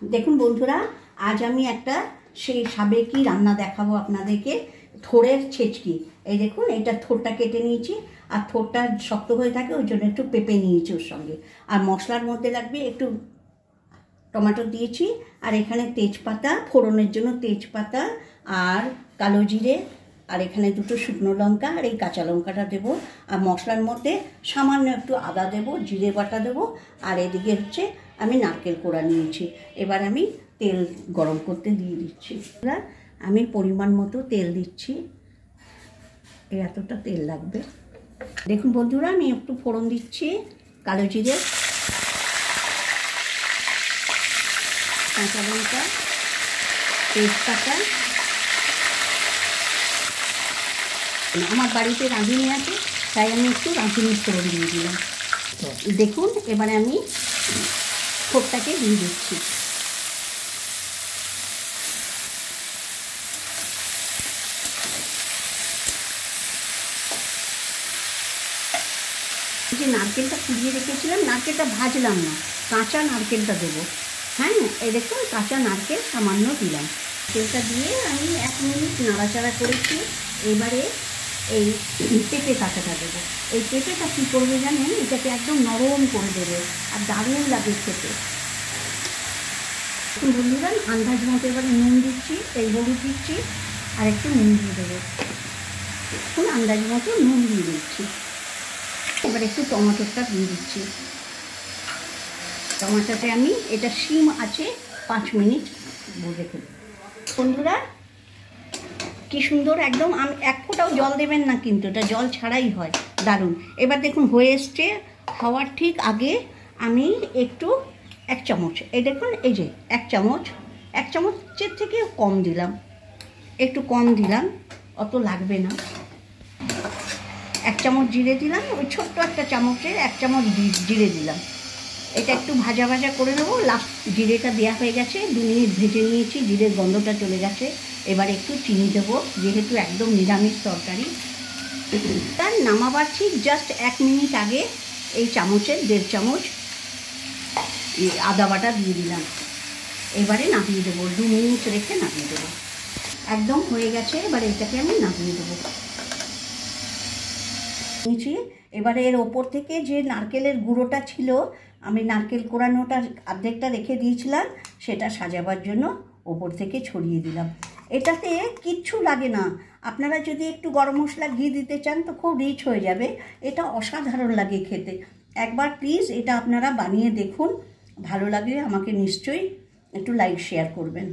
দেখুন বন্ধুরা, আজ আমি একটা সেই সাবেকি রান্না দেখাবো আপনাদেরকে। থোড়ের ছেচকি। এই দেখুন, এটা থোড়টা কেটে নিয়েছি, আর থোড়টা শক্ত হয়ে থাকে ওই জন্য একটু পেঁপে নিয়েছি ওর সঙ্গে। আর মশলার মধ্যে লাগবে একটু টমেটো দিয়েছি, আর এখানে তেজপাতা ফোড়নের জন্য, তেজপাতা আর কালো জিরে, আর এখানে দুটো শুকনো লঙ্কা, আর এই কাঁচা লঙ্কাটা দেবো। আর মশলার মধ্যে সামান্য একটু আদা দেবো, জিরে বাটা দেবো, আর এদিকে হচ্ছে আমি নারকেল কোড়া নিয়েছি। এবার আমি তেল গরম করতে দিয়ে দিচ্ছি। এবার আমি পরিমাণ মতো তেল দিচ্ছি, এই এতটা তেল লাগবে। দেখুন বন্ধুরা, আমি একটু ফোড়ন দিচ্ছি, কালো জিরে, কাঁচা লঙ্কা, তেজপাতা। আমার বাড়িতে রাঁধুনি আছে, তাই আমি একটু রাঁধুনির ফোড়ন দিয়ে দিলাম। তো দেখুন, এবারে আমি থোড়টাকে দিয়ে দিচ্ছি। যে নারকেলটা কুড়িয়ে রেখেছিলাম, নারকেলটা ভাজলাম না, কাঁচা নারকেলটা দেবো। হ্যাঁ, এই দেখুন কাঁচা নারকেল সামান্য দিলাম। তেলটা দিয়ে আমি 1 মিনিট নাড়াচাড়া করেছি। এবারে এই পেঁপে কাঁচাটা দেবো। এই পেঁপেটা কী করবে জানেন, এটাকে একদম নরম করে দেবে, আর দারুণ লাগে খেতে। বন্ধুরা, আন্দাজ মতো এবারে নুন দিচ্ছি, এই হলুদ দিচ্ছি, আর একটু নুন দিয়ে দেবো। এখন আন্দাজ মতো নুন দিয়ে দিচ্ছি। এবার একটু টমেটোটা দিয়ে দিচ্ছি। টমেটোতে আমি এটা সিম আছে 5 মিনিট রেখে দেবো। বন্ধুরা, কি সুন্দর একদম, আমি 1 ফোঁটাও জল দেবেন না, কিন্তু এটা জল ছাড়াই হয়, দারুণ। এবার দেখুন হয়ে এসছে। হওয়ার ঠিক আগে আমি একটু 1 চামচ, এই দেখুন, এই যে 1 চামচ, 1 চামচের থেকে কম দিলাম, একটু কম দিলাম, অত লাগবে না। 1 চামচ জিরে দিলাম, ওই ছোট্ট একটা চামচে 1 চামচ জিরে দিলাম। এটা একটু ভাজা ভাজা করে নেবো। লাস্ট জিরেটা দেওয়া হয়ে গেছে, 2 মিনিট ভেজে নিয়েছি, জিরের গন্ধটা চলে গেছে। এবার একটু চিনি দেবো, যেহেতু একদম নিরামিষ তরকারি। তার নামাবার ঠিক জাস্ট 1 মিনিট আগে এই চামচের 1.5 চামচ আদা বাটা দিয়ে দিলাম। এবারে নামিয়ে দেবো, 2 মিনিট রেখে নামিয়ে দেবো। একদম হয়ে গেছে, এবারে এটাকে আমি নামিয়ে দেবো। নিচে এবারে এর ওপর থেকে যে নারকেলের গুঁড়োটা ছিল, আমি নারকেল কোড়ানোটা অর্ধেকটা রেখে দিয়েছিলাম, সেটা সাজাবার জন্য ওপর থেকে ছড়িয়ে দিলাম। এটাতে কিচ্ছু লাগে না। আপনারা যদি একটু গরম মশলা ঘি দিতে চান তো খুব রিচ হয়ে যাবে। এটা অসাধারণ লাগে খেতে। একবার প্লিজ এটা আপনারা বানিয়ে দেখুন, ভালো লাগলে আমাকে নিশ্চয়ই একটু লাইক শেয়ার করবেন।